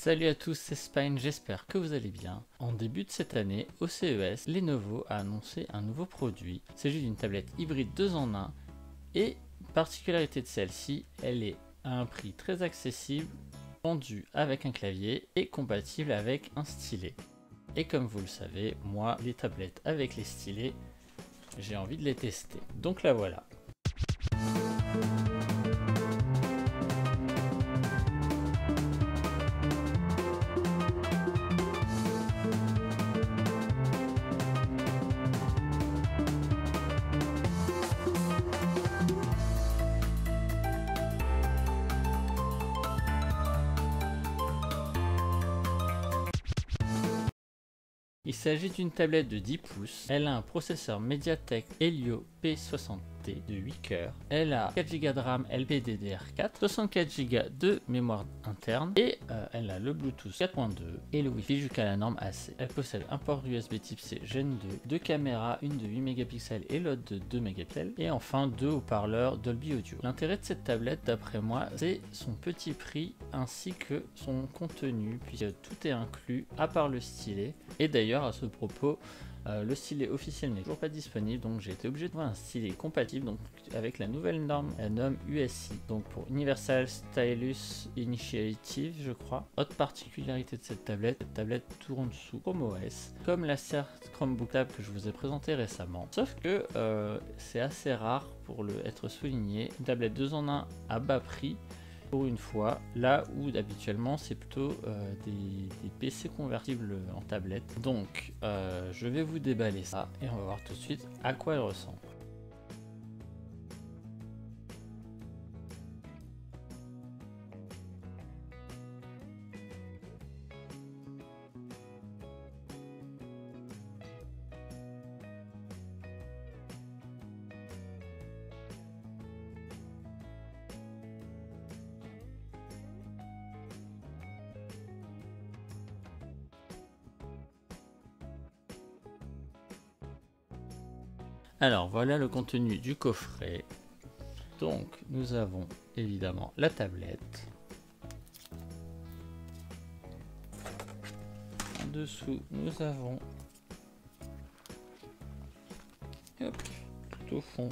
Salut à tous, c'est Spine, j'espère que vous allez bien. En début de cette année, au CES, Lenovo a annoncé un nouveau produit. Il s'agit d'une tablette hybride 2 en 1 et particularité de celle-ci, elle est à un prix très accessible, vendue avec un clavier et compatible avec un stylet. Et comme vous le savez, moi, les tablettes avec les stylets, j'ai envie de les tester. Donc la voilà. Il s'agit d'une tablette de 10 pouces, elle a un processeur MediaTek Helio P60T de 8 cœurs, elle a 4 Go de RAM LPDDR4, 64 Go de mémoire interne et elle a le Bluetooth 4.2 et le Wi-Fi jusqu'à la norme AC. Elle possède un port USB type C Gen 2, deux caméras, une de 8 mégapixels et l'autre de 2 mégapixels et enfin deux haut-parleurs Dolby Audio. L'intérêt de cette tablette d'après moi c'est son petit prix ainsi que son contenu puisque tout est inclus à part le stylet et d'ailleurs à ce propos, le stylet officiel n'est toujours pas disponible, donc j'ai été obligé de trouver un stylet compatible donc avec la nouvelle norme, la norme USI, donc pour Universal Stylus Initiative, je crois. Autre particularité de cette tablette tourne sous Chrome OS, comme la CERT Chromebook Tab que je vous ai présenté récemment. Sauf que c'est assez rare pour être souligné, une tablette 2 en 1 à bas prix. Pour une fois, là où habituellement c'est plutôt des PC convertibles en tablette. Donc je vais vous déballer ça et on va voir tout de suite à quoi elle ressemble. Alors voilà le contenu du coffret. Donc nous avons évidemment la tablette. En dessous nous avons tout au fond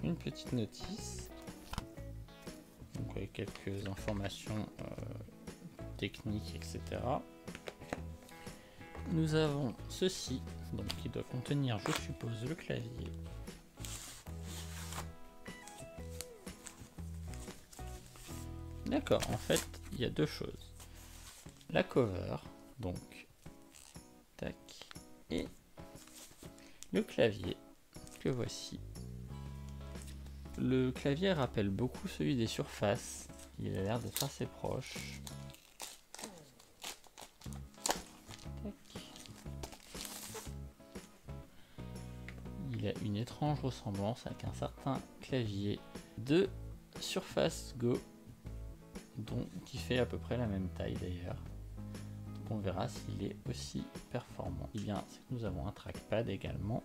une petite notice. Donc avec quelques informations techniques, etc. Nous avons ceci, donc qui doit contenir, je suppose, le clavier. D'accord, en fait, il y a deux choses. La cover, donc, tac, et le clavier, que voici. Le clavier rappelle beaucoup celui des Surface, il a l'air d'être assez proche. Il a une étrange ressemblance avec un certain clavier de Surface Go, qui fait à peu près la même taille d'ailleurs. On verra s'il est aussi performant. Et bien, c'est que nous avons un trackpad également.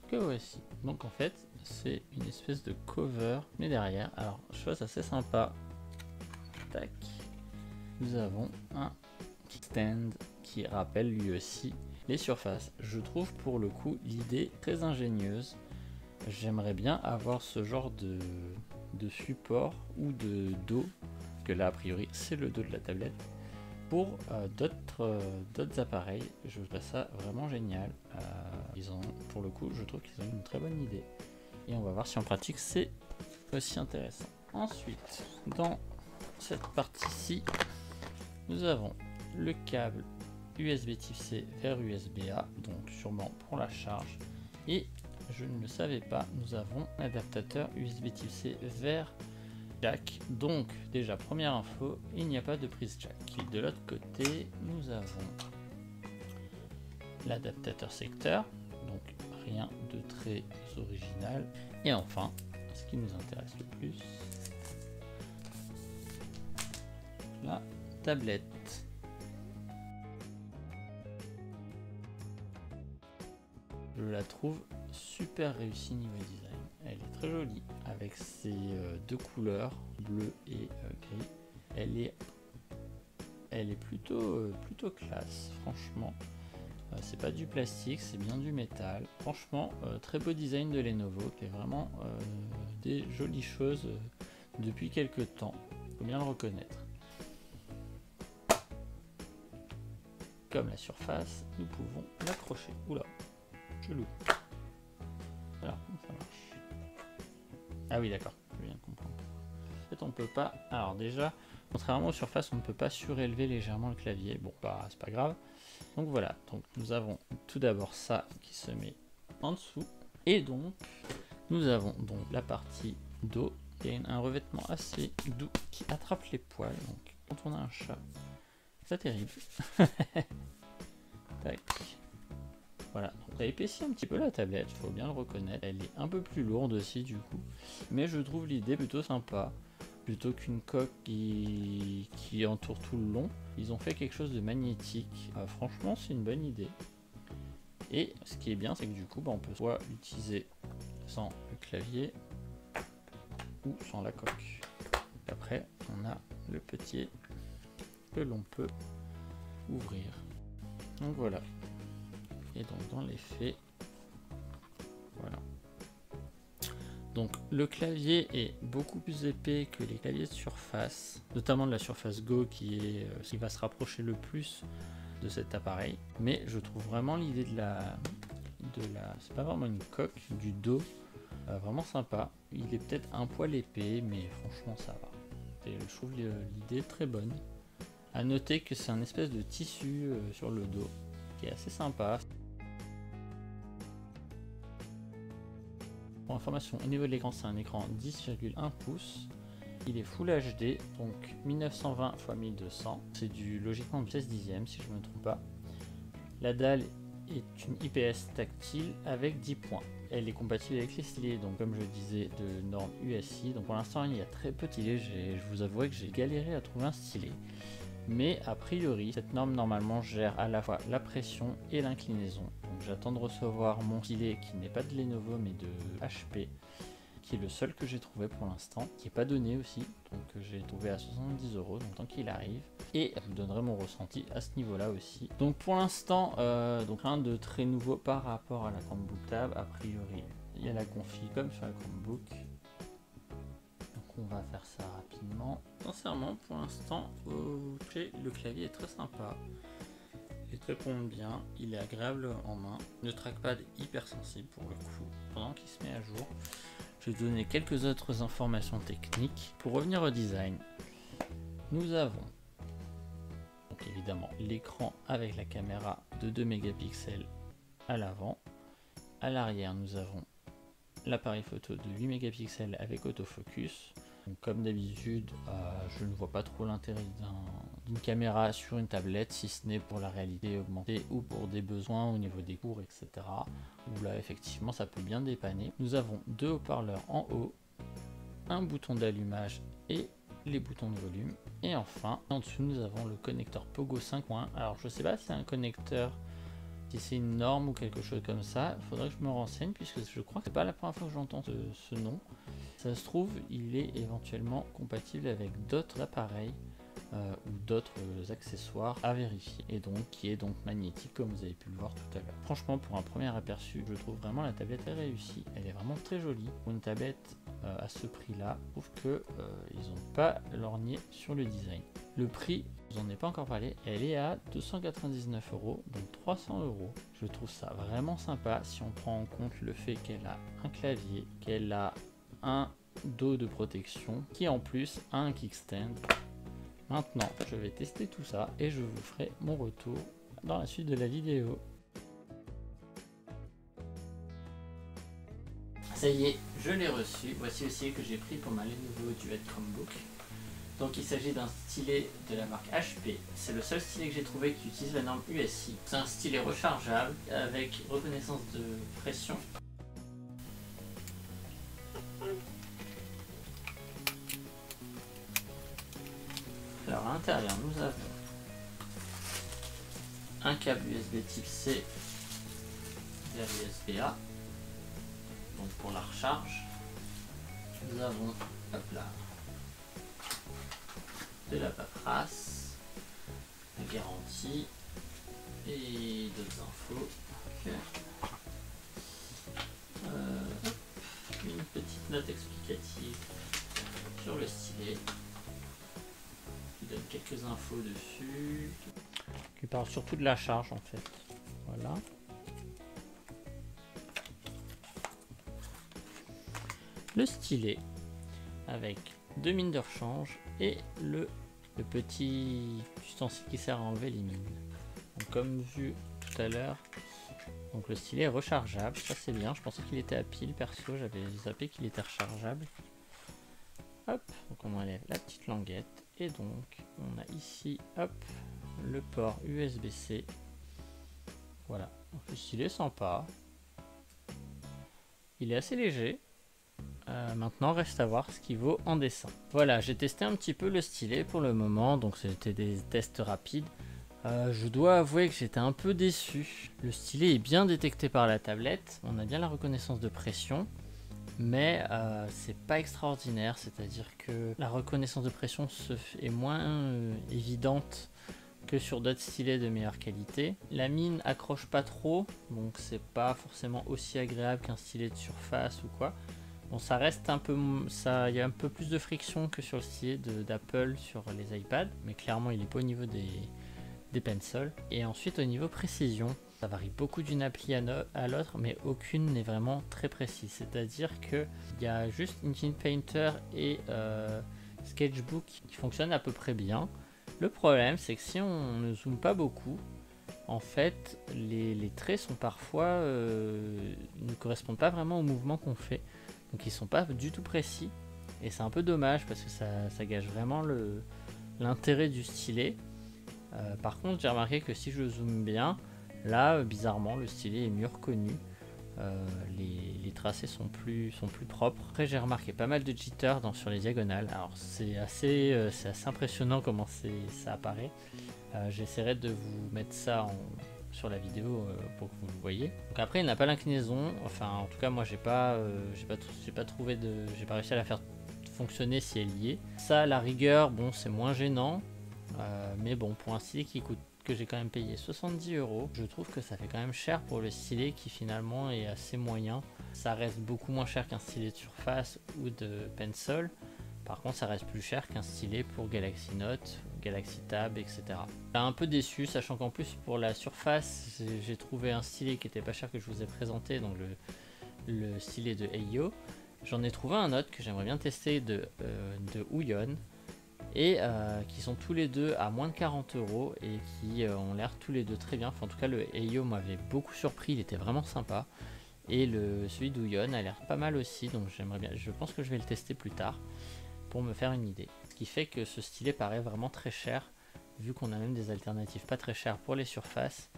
Que voici. Donc en fait, c'est une espèce de cover, mais derrière, alors chose assez sympa. Tac. Nous avons un stand qui rappelle lui aussi les surfaces. Je trouve pour le coup l'idée très ingénieuse. J'aimerais bien avoir ce genre de support ou de dos, que là a priori c'est le dos de la tablette, pour d'autres appareils. Je trouve ça vraiment génial. Pour le coup je trouve qu'ils ont une très bonne idée. Et on va voir si en pratique c'est aussi intéressant. Ensuite, dans cette partie-ci, nous avons le câble USB type C vers USB-A, donc sûrement pour la charge. Et je ne le savais pas, nous avons un adaptateur USB type C vers jack. Donc déjà première info, il n'y a pas de prise jack. Et de l'autre côté, nous avons l'adaptateur secteur, donc rien de très original. Et enfin, ce qui nous intéresse le plus, la tablette. Je la trouve super réussie niveau design. Elle est très jolie avec ses deux couleurs, bleu et gris. Elle est plutôt classe, franchement. C'est pas du plastique, c'est bien du métal. Franchement, très beau design de Lenovo, qui fait vraiment des jolies choses depuis quelques temps. Faut bien le reconnaître. Comme la surface, nous pouvons l'accrocher. Oula, je loupe. Alors, comment ça marche? Ah oui, d'accord, je viens de comprendre. En fait, on peut pas. Alors déjà, contrairement aux surfaces, on ne peut pas surélever légèrement le clavier. Bon, bah, c'est pas grave. Donc voilà, donc nous avons tout d'abord ça qui se met en dessous. Et donc, nous avons donc la partie dos. Il y a un revêtement assez doux qui attrape les poils. Donc, quand on a un chat, c'est terrible. Tac. Voilà, donc ça épaissit un petit peu la tablette, il faut bien le reconnaître. Elle est un peu plus lourde aussi du coup. Mais je trouve l'idée plutôt sympa. Plutôt qu'une coque qui entoure tout le long, ils ont fait quelque chose de magnétique. Franchement, c'est une bonne idée. Et ce qui est bien, c'est que du coup, on peut soit l'utiliser sans le clavier ou sans la coque. Après, on a le petit que l'on peut ouvrir. Donc voilà. Et donc dans les faits, voilà. Donc le clavier est beaucoup plus épais que les claviers de surface, notamment de la Surface Go qui va se rapprocher le plus de cet appareil. Mais je trouve vraiment l'idée de la c'est pas vraiment une coque, du dos, vraiment sympa. Il est peut-être un poil épais, mais franchement ça va. Et je trouve l'idée très bonne. À noter que c'est un espèce de tissu sur le dos qui est assez sympa. Pour information, au niveau de l'écran, c'est un écran 10,1 pouces. Il est Full HD, donc 1920 x 1200. C'est logiquement du 16 dixième si je ne me trompe pas. La dalle est une IPS tactile avec 10 points. Elle est compatible avec les stylets, donc comme je disais, de norme USI. Donc pour l'instant, il y a très peu de stylets. Je vous avouerai que j'ai galéré à trouver un stylet. Mais a priori, cette norme normalement gère à la fois la pression et l'inclinaison. Donc j'attends de recevoir mon stylet qui n'est pas de Lenovo mais de HP, qui est le seul que j'ai trouvé pour l'instant, qui n'est pas donné aussi, donc j'ai trouvé à 70 €, donc tant qu'il arrive. Et je vous donnerai mon ressenti à ce niveau-là aussi. Donc pour l'instant, donc rien de très nouveau par rapport à la Chromebook Tab. A priori, il y a la config comme sur la Chromebook. On va faire ça rapidement. Sincèrement, pour l'instant, le clavier est très sympa. Il répond bien, il est agréable en main. Le trackpad est hyper sensible pour le coup. Pendant qu'il se met à jour, je vais donner quelques autres informations techniques. Pour revenir au design, nous avons donc évidemment l'écran avec la caméra de 2 mégapixels à l'avant. À l'arrière, nous avons l'appareil photo de 8 mégapixels avec autofocus. Donc, comme d'habitude, je ne vois pas trop l'intérêt d'une caméra sur une tablette, si ce n'est pour la réalité augmentée ou pour des besoins au niveau des cours, etc. Où là, effectivement, ça peut bien dépanner. Nous avons deux haut-parleurs en haut, un bouton d'allumage et les boutons de volume. Et enfin, en dessous, nous avons le connecteur Pogo 5.1. Alors, je ne sais pas si c'est un connecteur, si c'est une norme ou quelque chose comme ça. Il faudrait que je me renseigne puisque je crois que c'est pas la première fois que j'entends ce nom. Ça se trouve, il est éventuellement compatible avec d'autres appareils ou d'autres accessoires à vérifier, et donc qui est donc magnétique comme vous avez pu le voir tout à l'heure. Franchement, pour un premier aperçu, je trouve vraiment la tablette très réussie. Elle est vraiment très jolie pour une tablette à ce prix-là. Je trouve que ils n'ont pas lorgné sur le design. Le prix, je n'en ai pas encore parlé, elle est à 299 €, donc 300 €. Je trouve ça vraiment sympa si on prend en compte le fait qu'elle a un clavier, qu'elle a un dos de protection qui en plus a un kickstand. Maintenant, je vais tester tout ça et je vous ferai mon retour dans la suite de la vidéo. Ça y est, je l'ai reçu. Voici le stylet que j'ai pris pour ma Lenovo Duet Chromebook. Donc il s'agit d'un stylet de la marque HP. C'est le seul stylet que j'ai trouvé qui utilise la norme USI. C'est un stylet rechargeable avec reconnaissance de pression. Alors à l'intérieur, nous avons un câble USB type C vers USB A, Donc pour la recharge, nous avons, hop là, de la paperasse, la garantie et d'autres infos. Okay. Une petite note explicative sur le stylet qui donne quelques infos dessus, qui parle surtout de la charge en fait. Voilà. Le stylet avec 2 mines de rechange et le petit ustensile qui sert à enlever les mines. Donc, comme vu tout à l'heure, donc le stylet est rechargeable, ça c'est bien. Je pensais qu'il était à pile perso, j'avais zappé qu'il était rechargeable. Hop, donc on enlève la petite languette et donc on a ici, hop, le port USB-C. Voilà, donc le stylet est sympa, il est assez léger. Maintenant reste à voir ce qu'il vaut en dessin. Voilà, j'ai testé un petit peu le stylet pour le moment, donc c'était des tests rapides. Je dois avouer que j'étais un peu déçu. Le stylet est bien détecté par la tablette, on a bien la reconnaissance de pression, mais c'est pas extraordinaire, c'est-à-dire que la reconnaissance de pression est moins évidente que sur d'autres stylets de meilleure qualité. La mine accroche pas trop, donc c'est pas forcément aussi agréable qu'un stylet de surface ou quoi. Bon, ça reste un peu, il y a un peu plus de friction que sur le stylet d'Apple sur les iPads, mais clairement il est pas au niveau des pencils. Et ensuite au niveau précision, ça varie beaucoup d'une appli à l'autre, mais aucune n'est vraiment très précise. C'est-à-dire que il y a juste Infinite Painter et Sketchbook qui fonctionnent à peu près bien. Le problème, c'est que si on ne zoome pas beaucoup, en fait, les traits sont parfois ne correspondent pas vraiment au mouvement qu'on fait. Donc ils sont pas du tout précis. Et c'est un peu dommage parce que ça gâche vraiment l'intérêt du stylet. Par contre, j'ai remarqué que si je zoome bien, là, bizarrement, le stylet est mieux reconnu. Les tracés sont plus propres. Après, j'ai remarqué pas mal de jitter sur les diagonales. Alors, c'est assez impressionnant comment ça apparaît. J'essaierai de vous mettre ça sur la vidéo pour que vous le voyez. Donc après, il n'a pas l'inclinaison. Enfin, en tout cas, moi, j'ai pas réussi à la faire fonctionner si elle y est. Ça, à la rigueur, bon, c'est moins gênant. Mais bon, pour un stylet que j'ai quand même payé 70 €, je trouve que ça fait quand même cher pour le stylet qui finalement est assez moyen. Ça reste beaucoup moins cher qu'un stylet de surface ou de pencil. Par contre, ça reste plus cher qu'un stylet pour Galaxy Note, Galaxy Tab, etc. Un peu déçu, sachant qu'en plus pour la surface, j'ai trouvé un stylet qui était pas cher que je vous ai présenté, donc le stylet de Heio. J'en ai trouvé un autre que j'aimerais bien tester de Ouyon, et qui sont tous les deux à moins de 40 € et qui ont l'air tous les deux très bien. Enfin, en tout cas, le Heio m'avait beaucoup surpris, il était vraiment sympa. Et celui d'Ouyon a l'air pas mal aussi, donc j'aimerais bien. Je pense que je vais le tester plus tard pour me faire une idée. Ce qui fait que ce stylet paraît vraiment très cher, vu qu'on a même des alternatives pas très chères pour les surfaces.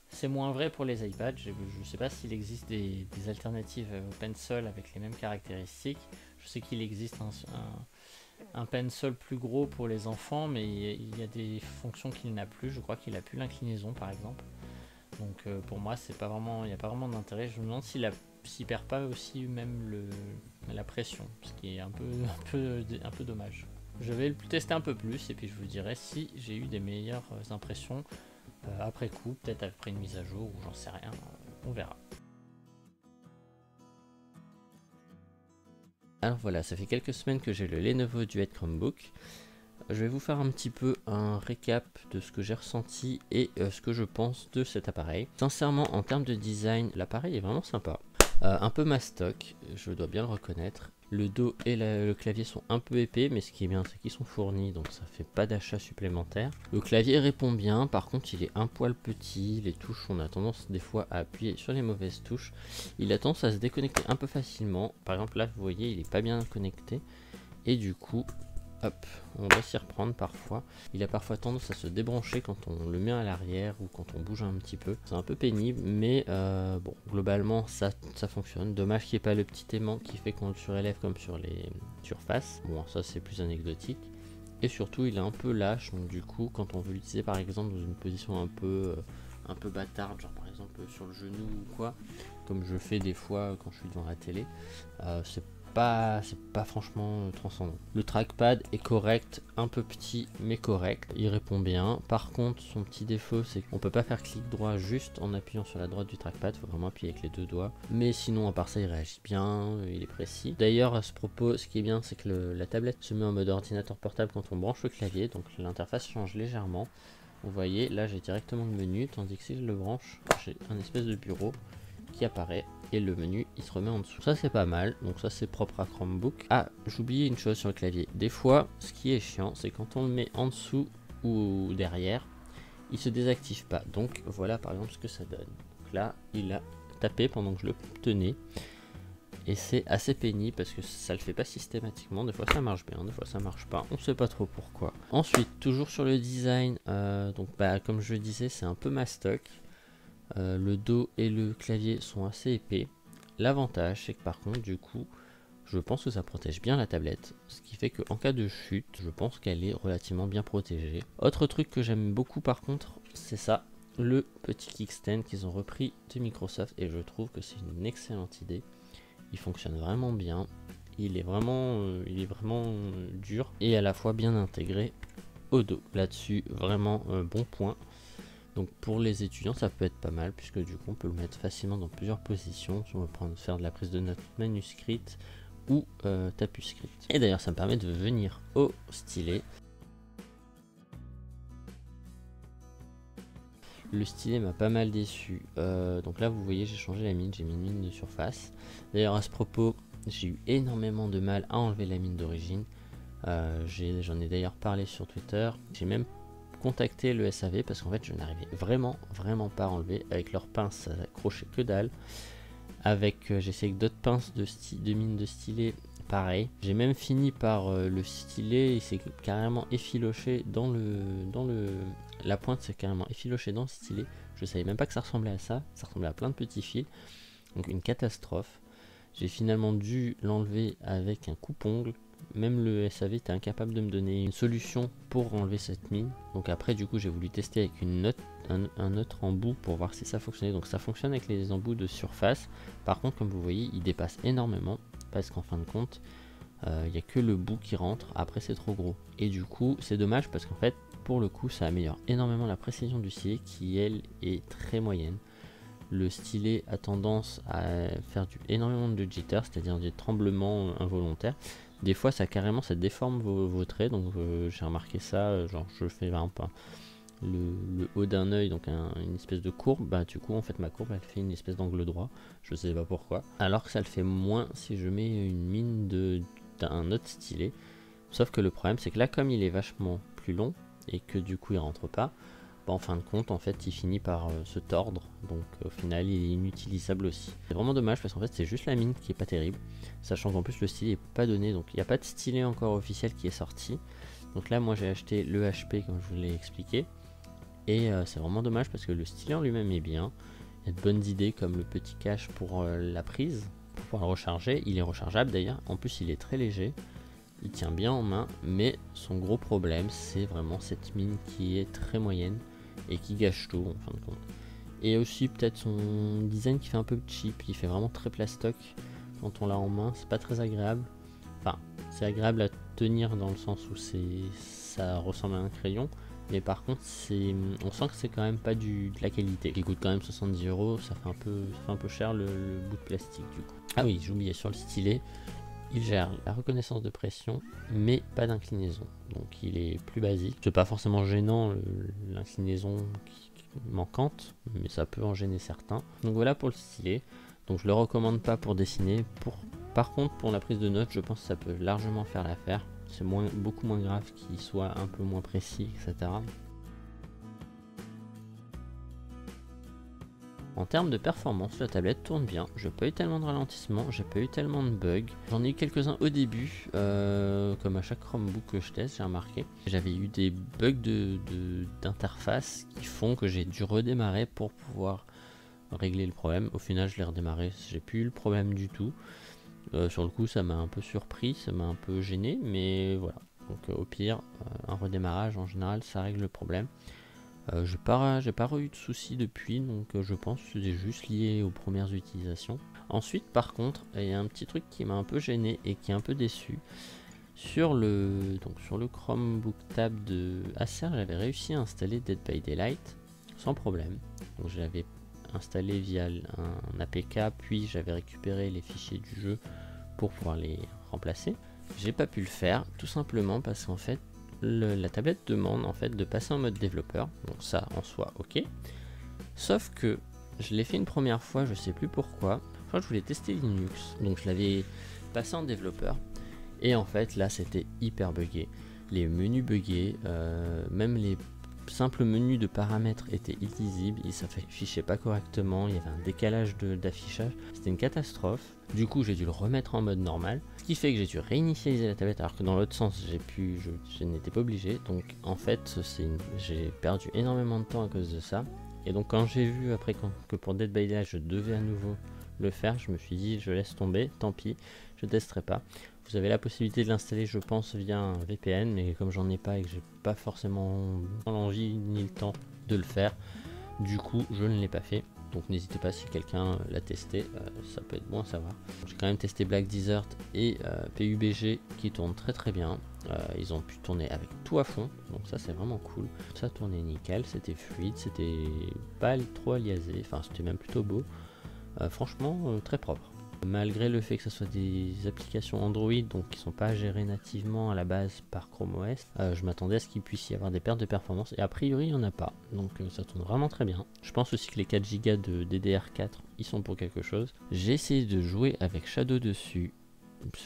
C'est moins vrai pour les iPads, je ne sais pas s'il existe des alternatives au pencil avec les mêmes caractéristiques. Je sais qu'il existe un pencil plus gros pour les enfants, mais il y a des fonctions qu'il n'a plus. Je crois qu'il n'a plus l'inclinaison par exemple. Donc pour moi, il n'y a pas vraiment d'intérêt. Je me demande s'il perd pas aussi même la pression, ce qui est un peu dommage. Je vais le tester un peu plus et puis je vous dirai si j'ai eu des meilleures impressions après coup, peut-être après une mise à jour ou j'en sais rien, on verra. Alors voilà, ça fait quelques semaines que j'ai le Lenovo Duet Chromebook. Je vais vous faire un petit peu un récap de ce que j'ai ressenti et ce que je pense de cet appareil. Sincèrement, en termes de design, l'appareil est vraiment sympa. Un peu mastoc, je dois bien le reconnaître. Le dos et le clavier sont un peu épais, mais ce qui est bien, c'est qu'ils sont fournis, donc ça fait pas d'achat supplémentaire. Le clavier répond bien, par contre il est un poil petit, les touches, on a tendance des fois à appuyer sur les mauvaises touches. Il a tendance à se déconnecter un peu facilement, par exemple là vous voyez il est pas bien connecté, et du coup, hop, on doit s'y reprendre parfois. Il a parfois tendance à se débrancher quand on le met à l'arrière ou quand on bouge un petit peu. C'est un peu pénible, mais bon, globalement ça fonctionne. Dommage qu'il n'y ait pas le petit aimant qui fait qu'on le surélève comme sur les surfaces. Bon, ça c'est plus anecdotique. Et surtout, il est un peu lâche, donc du coup, quand on veut l'utiliser par exemple dans une position un peu un peu bâtarde, genre par exemple sur le genou ou quoi, comme je fais des fois quand je suis devant la télé, c'est pas franchement transcendant. Le trackpad est correct, un peu petit mais correct, il répond bien. Par contre, son petit défaut, c'est qu'on peut pas faire clic droit juste en appuyant sur la droite du trackpad, faut vraiment appuyer avec les deux doigts. Mais sinon, à part ça, il réagit bien, il est précis. D'ailleurs, à ce propos, ce qui est bien, c'est que la tablette se met en mode ordinateur portable quand on branche le clavier, donc l'interface change légèrement. Vous voyez, là j'ai directement le menu, tandis que si je le branche, j'ai un espèce de bureau qui apparaît et le menu il se remet en dessous. Ça c'est pas mal, donc ça c'est propre à Chromebook. Ah, j'oubliais une chose sur le clavier. Des fois, ce qui est chiant, c'est quand on le met en dessous ou derrière, il se désactive pas. Donc voilà par exemple ce que ça donne. Donc là, il a tapé pendant que je le tenais. Et c'est assez pénible parce que ça le fait pas systématiquement. Des fois ça marche bien, des fois ça marche pas. On sait pas trop pourquoi. Ensuite, toujours sur le design, donc comme je le disais, c'est un peu mastoc. Le dos et le clavier sont assez épais. L'avantage, c'est que par contre, du coup, je pense que ça protège bien la tablette. Ce qui fait qu'en cas de chute, je pense qu'elle est relativement bien protégée. Autre truc que j'aime beaucoup par contre, c'est ça. Le petit kickstand qu'ils ont repris de Microsoft. Et je trouve que c'est une excellente idée. Il fonctionne vraiment bien, il est vraiment dur et à la fois bien intégré au dos. Là-dessus, vraiment bon point. Donc pour les étudiants, ça peut être pas mal puisque du coup on peut le mettre facilement dans plusieurs positions. Si on veut faire de la prise de notes manuscrite ou tapuscrite. Et d'ailleurs, ça me permet de venir au stylet. Le stylet m'a pas mal déçu. Donc là, vous voyez, j'ai changé la mine, j'ai mis une mine de surface. D'ailleurs, à ce propos, j'ai eu énormément de mal à enlever la mine d'origine. J'en ai d'ailleurs parlé sur Twitter. J'ai même contacté le SAV parce qu'en fait, je n'arrivais vraiment pas à enlever. Avec leurs pinces, ça accrochait que dalle. J'ai essayé avec d'autres pinces de mine de stylet, pareil. J'ai même fini par le stylet, il s'est carrément effiloché la pointe s'est carrément effilochée dans le stylet. Je savais même pas que ça ressemblait à ça. Ça ressemblait à plein de petits fils. Donc une catastrophe. J'ai finalement dû l'enlever avec un coupe-ongle. Même le SAV était incapable de me donner une solution pour enlever cette mine. Donc après, du coup, j'ai voulu tester avec un autre embout pour voir si ça fonctionnait. Donc ça fonctionne avec les embouts de surface. Par contre, comme vous voyez, il dépasse énormément parce qu'en fin de compte, il n'y a que le bout qui rentre. Après, c'est trop gros. Et du coup, c'est dommage parce qu'en fait, pour le coup, ça améliore énormément la précision du stylet qui, elle, est très moyenne. Le stylet a tendance à faire énormément de jitter, c'est-à-dire des tremblements involontaires. Des fois, ça déforme vos traits, donc j'ai remarqué ça, genre je fais un peu le haut d'un œil, donc une espèce de courbe, bah du coup en fait ma courbe elle fait une espèce d'angle droit, je sais pas pourquoi. Alors que ça le fait moins si je mets une mine d'un autre stylet. Sauf que le problème c'est que là comme il est vachement plus long et que du coup il rentre pas, bah, en fin de compte en fait il finit par se tordre, donc au final il est inutilisable aussi. C'est vraiment dommage parce qu'en fait c'est juste la mine qui est pas terrible, sachant qu'en plus le stylet est pas donné, donc il n'y a pas de stylet encore officiel qui est sorti. Donc là moi j'ai acheté le HP comme je vous l'ai expliqué, et c'est vraiment dommage parce que le stylet en lui-même est bien. Il y a de bonnes idées comme le petit cache pour la prise, pour pouvoir le recharger. Il est rechargeable d'ailleurs, en plus il est très léger, il tient bien en main, mais son gros problème c'est vraiment cette mine qui est très moyenne et qui gâche tout en fin de compte. Et aussi peut-être son design qui fait un peu cheap, il fait vraiment très plastoc quand on l'a en main, c'est pas très agréable. Enfin, c'est agréable à tenir dans le sens où ça ressemble à un crayon, mais par contre on sent que c'est quand même pas de la qualité. Il coûte quand même 70 €, ça fait un peu cher le bout de plastique du coup. Ah oui, j'oubliais, sur le stylet, il gère la reconnaissance de pression, mais pas d'inclinaison. Donc il est plus basique. C'est pas forcément gênant l'inclinaison manquante, mais ça peut en gêner certains. Donc voilà pour le stylet. Donc je le recommande pas pour dessiner. Par contre, pour la prise de notes, je pense que ça peut largement faire l'affaire. C'est beaucoup moins grave qu'il soit un peu moins précis, etc. En termes de performance, la tablette tourne bien, j'ai pas eu tellement de ralentissement, j'ai pas eu tellement de bugs. J'en ai eu quelques-uns au début, comme à chaque Chromebook que je teste, j'ai remarqué. J'avais eu des bugs d'interface qui font que j'ai dû redémarrer pour pouvoir régler le problème. Au final, je l'ai redémarré, j'ai plus eu le problème du tout. Sur le coup, ça m'a un peu surpris, ça m'a un peu gêné, mais voilà. Donc au pire, un redémarrage en général, ça règle le problème. J'ai pas eu de soucis depuis, donc je pense que c'est juste lié aux premières utilisations. Ensuite, par contre, il y a un petit truc qui m'a un peu gêné et qui est un peu déçu. Sur le Chromebook Tab de Acer, j'avais réussi à installer Dead by Daylight sans problème. Donc je l'avais installé via un APK, puis j'avais récupéré les fichiers du jeu pour pouvoir les remplacer. J'ai pas pu le faire, tout simplement parce qu'en fait, la tablette demande en fait de passer en mode développeur, donc ça en soi ok, sauf que je l'ai fait une première fois, je sais plus pourquoi, je crois que je voulais tester Linux, donc je l'avais passé en développeur, et en fait là c'était hyper buggé, les menus buggés, même les simples menus de paramètres étaient illisibles, ils s'affichaient pas correctement, il y avait un décalage d'affichage, c'était une catastrophe. Du coup j'ai dû le remettre en mode normal, ce qui fait que j'ai dû réinitialiser la tablette, alors que dans l'autre sens je n'étais pas obligé. Donc en fait j'ai perdu énormément de temps à cause de ça. Et donc quand j'ai vu après que pour Dead by Daylight je devais à nouveau le faire, je me suis dit je laisse tomber, tant pis, je testerai pas. Vous avez la possibilité de l'installer je pense via un VPN, mais comme j'en ai pas et que j'ai pas forcément l'envie ni le temps de le faire, du coup je ne l'ai pas fait. Donc n'hésitez pas, si quelqu'un l'a testé, ça peut être bon à savoir. J'ai quand même testé Black Desert et PUBG qui tournent très très bien. Ils ont pu tourner avec tout à fond, donc ça c'est vraiment cool. Ça tournait nickel, c'était fluide, c'était pas trop aliasé, enfin c'était même plutôt beau. Franchement très propre. Malgré le fait que ce soit des applications Android, donc qui ne sont pas gérées nativement à la base par Chrome OS, je m'attendais à ce qu'il puisse y avoir des pertes de performance, et a priori il n'y en a pas, donc ça tourne vraiment très bien. Je pense aussi que les 4 Go de DDR4, ils sont pour quelque chose. J'ai essayé de jouer avec Shadow dessus,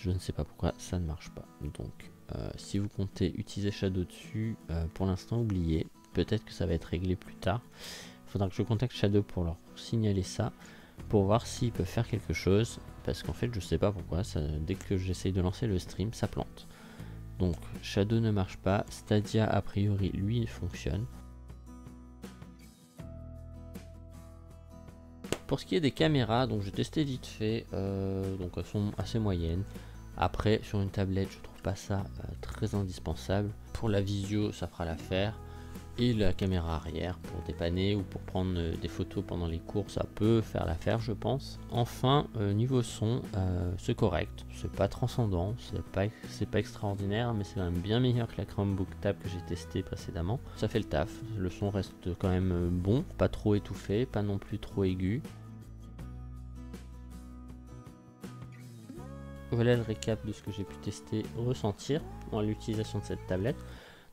je ne sais pas pourquoi ça ne marche pas, donc si vous comptez utiliser Shadow dessus, pour l'instant oubliez, peut-être que ça va être réglé plus tard. Il faudra que je contacte Shadow pour leur signaler ça, pour voir s'ils peuvent faire quelque chose, parce qu'en fait je sais pas pourquoi dès que j'essaye de lancer le stream ça plante. Donc Shadow ne marche pas, Stadia a priori lui fonctionne. Pour ce qui est des caméras, donc j'ai testé vite fait, donc elles sont assez moyennes. Après sur une tablette je trouve pas ça très indispensable. Pour la visio ça fera l'affaire. Et la caméra arrière pour dépanner ou pour prendre des photos pendant les cours, ça peut faire l'affaire je pense. Enfin niveau son, c'est correct, c'est pas transcendant, c'est pas extraordinaire, mais c'est quand même bien meilleur que la Chromebook Tab que j'ai testé précédemment. Ça fait le taf, le son reste quand même bon, pas trop étouffé, pas non plus trop aigu. Voilà le récap de ce que j'ai pu tester, ressentir dans l'utilisation de cette tablette.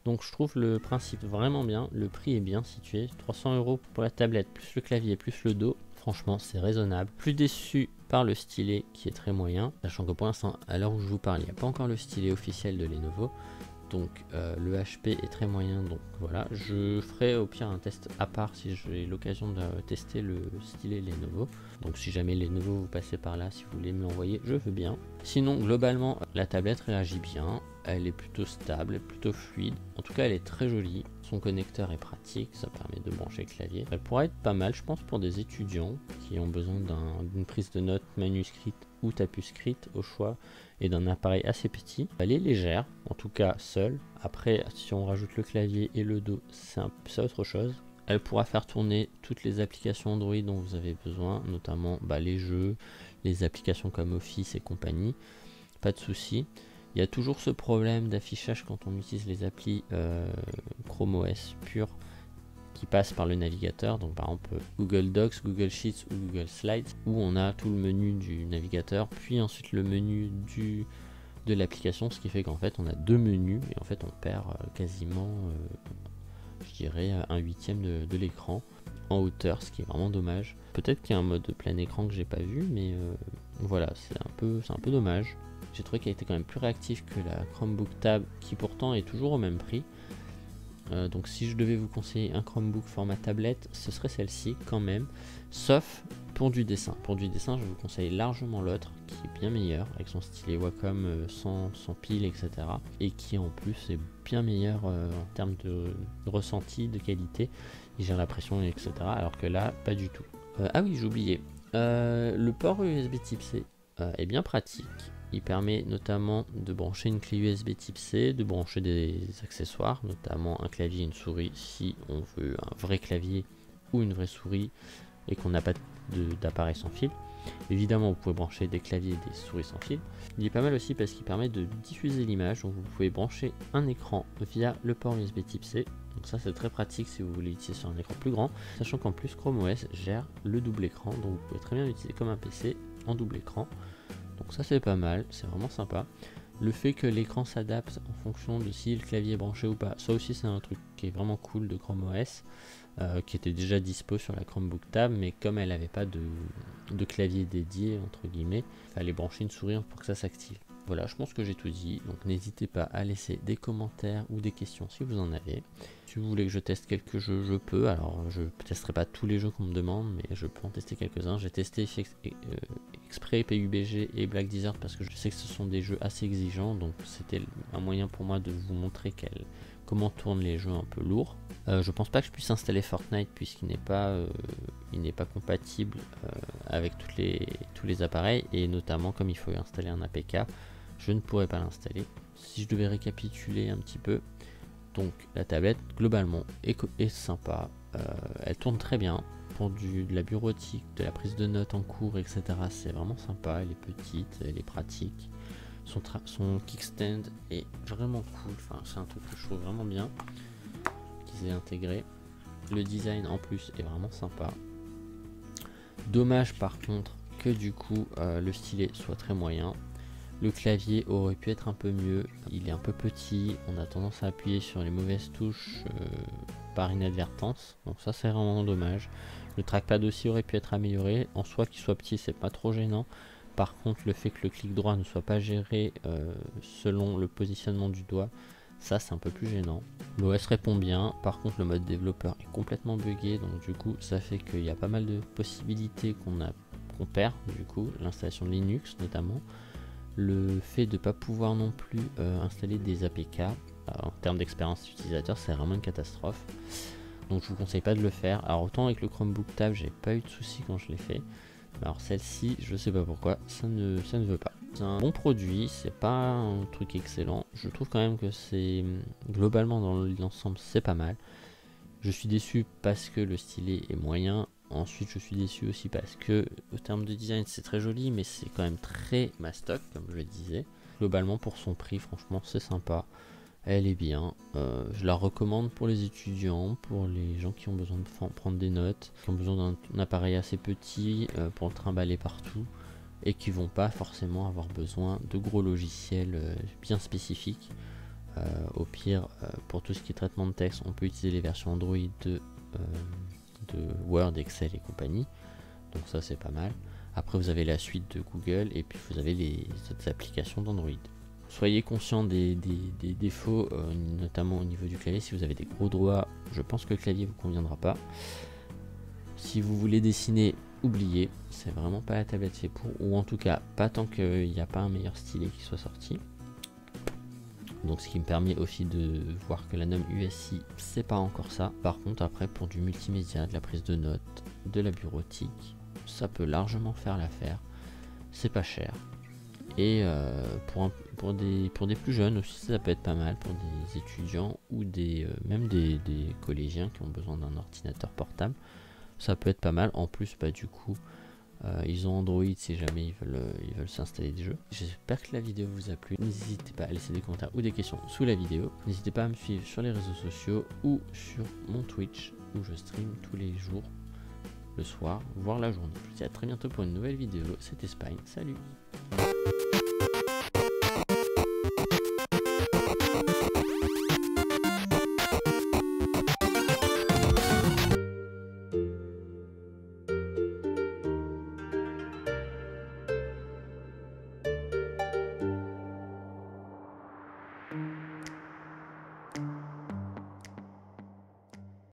Donc je trouve le principe vraiment bien, le prix est bien situé, 300 € pour la tablette, plus le clavier, plus le dos, franchement c'est raisonnable. Plus déçu par le stylet qui est très moyen, sachant que pour l'instant, à l'heure où je vous parle, il n'y a pas encore le stylet officiel de Lenovo. Donc le HP est très moyen, donc voilà, je ferai au pire un test à part si j'ai l'occasion de tester le stylet Lenovo. Donc si jamais Lenovo vous passez par là, si vous voulez me l'envoyer, je veux bien. Sinon globalement la tablette réagit bien, elle est plutôt stable, plutôt fluide, en tout cas elle est très jolie, son connecteur est pratique, ça permet de brancher le clavier. Elle pourrait être pas mal je pense pour des étudiants qui ont besoin d'une prise de notes manuscrite ou tapuscrite au choix, et d'un appareil assez petit. Elle est légère, en tout cas seule. Après, si on rajoute le clavier et le dos, c'est autre chose. Elle pourra faire tourner toutes les applications Android dont vous avez besoin, notamment les jeux, les applications comme Office et compagnie. Pas de souci. Il y a toujours ce problème d'affichage quand on utilise les applis Chrome OS pur qui passe par le navigateur, donc par exemple Google Docs, Google Sheets ou Google Slides, où on a tout le menu du navigateur, puis ensuite le menu de l'application, ce qui fait qu'en fait on a deux menus, et en fait on perd quasiment, je dirais, 1/8 de l'écran en hauteur, ce qui est vraiment dommage. Peut-être qu'il y a un mode plein écran que j'ai pas vu, mais voilà, c'est un peu dommage. J'ai trouvé qu'elle était quand même plus réactive que la Chromebook Tab, qui pourtant est toujours au même prix. Donc si je devais vous conseiller un Chromebook format tablette, ce serait celle-ci quand même, sauf pour du dessin. Pour du dessin, je vous conseille largement l'autre, qui est bien meilleur, avec son stylet Wacom sans pile, etc. Et qui en plus est bien meilleur en termes de ressenti, de qualité, il gère la pression, etc. Alors que là, pas du tout. Ah oui, j'ai oublié, le port USB type C est bien pratique. il permet notamment de brancher une clé USB type C, de brancher des accessoires, notamment un clavier et une souris si on veut un vrai clavier ou une vraie souris et qu'on n'a pas d'appareil sans fil. Évidemment, vous pouvez brancher des claviers et des souris sans fil. Il est pas mal aussi parce qu'il permet de diffuser l'image, donc vous pouvez brancher un écran via le port USB type C. Donc ça c'est très pratique si vous voulez l'utiliser sur un écran plus grand, sachant qu'en plus Chrome OS gère le double écran, donc vous pouvez très bien l'utiliser comme un PC en double écran. Donc ça c'est pas mal, c'est vraiment sympa. Le fait que l'écran s'adapte en fonction de si le clavier est branché ou pas, ça aussi c'est un truc qui est vraiment cool de Chrome OS, qui était déjà dispo sur la Chromebook Tab, mais comme elle n'avait pas de clavier dédié entre guillemets, il fallait brancher une souris pour que ça s'active. Voilà, je pense que j'ai tout dit, donc n'hésitez pas à laisser des commentaires ou des questions si vous en avez. Si vous voulez que je teste quelques jeux, je peux. Alors, je ne testerai pas tous les jeux qu'on me demande, mais je peux en tester quelques-uns. J'ai testé exprès PUBG et Black Desert parce que je sais que ce sont des jeux assez exigeants, donc c'était un moyen pour moi de vous montrer comment tournent les jeux un peu lourds. Je pense pas que je puisse installer Fortnite puisqu'il n'est pas, compatible avec tous les appareils, et notamment comme il faut installer un APK, je ne pourrais pas l'installer. Si je devais récapituler un petit peu, donc la tablette globalement est sympa, elle tourne très bien pour de la bureautique, de la prise de notes en cours, etc. C'est vraiment sympa, elle est petite, elle est pratique. Son kickstand est vraiment cool, enfin, c'est un truc que je trouve vraiment bien qu'ils aient intégré. Le design en plus est vraiment sympa. Dommage par contre que du coup le stylet soit très moyen. Le clavier aurait pu être un peu mieux, il est un peu petit, on a tendance à appuyer sur les mauvaises touches par inadvertance, donc ça c'est vraiment dommage. Le trackpad aussi aurait pu être amélioré, en soi qu'il soit petit c'est pas trop gênant. Par contre le fait que le clic droit ne soit pas géré selon le positionnement du doigt, ça c'est un peu plus gênant. L'OS répond bien, par contre le mode développeur est complètement buggé, donc du coup ça fait qu'il y a pas mal de possibilités qu'on perd, du coup l'installation de Linux notamment. Le fait de ne pas pouvoir non plus installer des APK en termes d'expérience utilisateur, c'est vraiment une catastrophe. Donc je vous conseille pas de le faire. Alors autant avec le Chromebook Tab, j'ai pas eu de soucis quand je l'ai fait. Alors celle-ci, je sais pas pourquoi, ça ne veut pas. C'est un bon produit, c'est pas un truc excellent. Je trouve quand même que c'est globalement dans l'ensemble c'est pas mal. Je suis déçu parce que le stylet est moyen. Ensuite je suis déçu aussi parce que au terme de design c'est très joli, mais c'est quand même très mastoc comme je le disais. Globalement pour son prix franchement c'est sympa, elle est bien. Je la recommande pour les étudiants, pour les gens qui ont besoin de prendre des notes, qui ont besoin d'un appareil assez petit pour le trimballer partout, et qui vont pas forcément avoir besoin de gros logiciels bien spécifiques. Au pire, pour tout ce qui est traitement de texte, on peut utiliser les versions Android de Word, Excel et compagnie, donc ça c'est pas mal. Après vous avez la suite de Google et puis vous avez les autres applications d'Android. Soyez conscient des défauts, notamment au niveau du clavier. Si vous avez des gros doigts, je pense que le clavier vous conviendra pas. Si vous voulez dessiner, oubliez, c'est vraiment pas la tablette fait pour, ou en tout cas pas tant qu'il n'y a pas un meilleur stylet qui soit sorti. Donc ce qui me permet aussi de voir que la norme USI c'est pas encore ça. Par contre après pour du multimédia, de la prise de notes, de la bureautique, ça peut largement faire l'affaire. C'est pas cher. Et pour des plus jeunes aussi ça peut être pas mal, pour des étudiants ou même des collégiens qui ont besoin d'un ordinateur portable. Ça peut être pas mal. En plus bah du coup ils ont Android si jamais ils veulent s'installer des jeux. J'espère que la vidéo vous a plu. N'hésitez pas à laisser des commentaires ou des questions sous la vidéo. N'hésitez pas à me suivre sur les réseaux sociaux ou sur mon Twitch où je stream tous les jours, le soir, voire la journée. Je vous dis à très bientôt pour une nouvelle vidéo. C'était Spine. Salut!